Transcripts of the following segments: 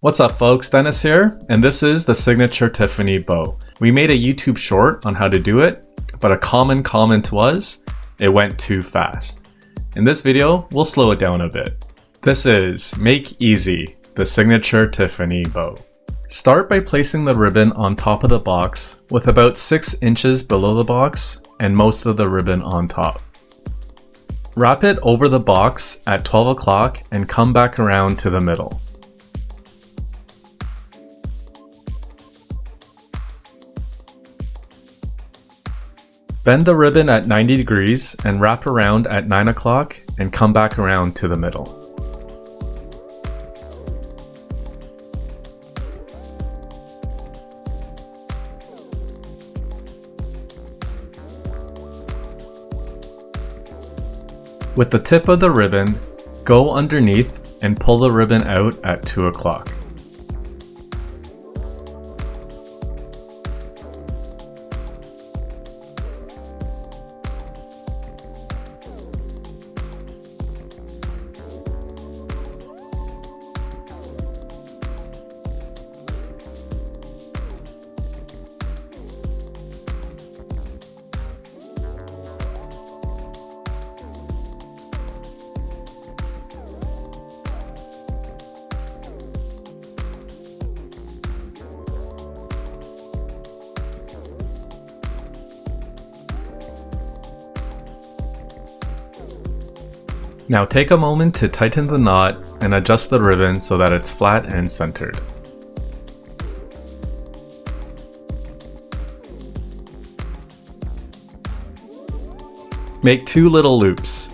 What's up folks, Dennis here, and this is the signature Tiffany bow. We made a YouTube short on how to do it, but a common comment was, it went too fast. In this video, we'll slow it down a bit. This is Make Easy, the signature Tiffany bow. Start by placing the ribbon on top of the box with about 6 inches below the box and most of the ribbon on top. Wrap it over the box at 12 o'clock and come back around to the middle. Bend the ribbon at 90 degrees and wrap around at 9 o'clock and come back around to the middle. With the tip of the ribbon, go underneath and pull the ribbon out at 2 o'clock. Now take a moment to tighten the knot and adjust the ribbon so that it's flat and centered. Make 2 little loops.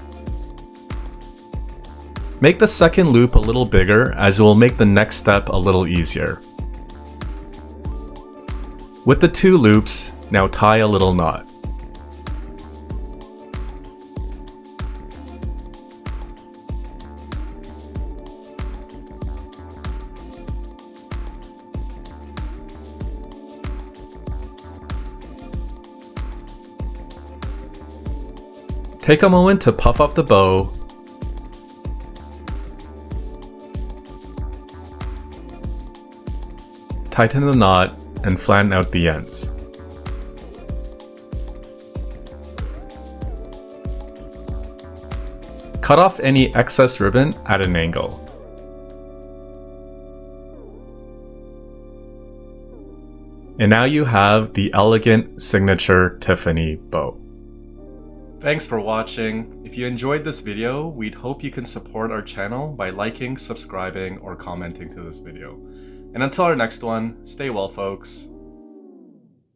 Make the second loop a little bigger as it will make the next step a little easier. With the 2 loops, now tie a little knot. Take a moment to puff up the bow, tighten the knot, and flatten out the ends. Cut off any excess ribbon at an angle. And now you have the elegant signature Tiffany bow. Thanks for watching. If you enjoyed this video, we'd hope you can support our channel by liking, subscribing, or commenting to this video. And until our next one, stay well folks.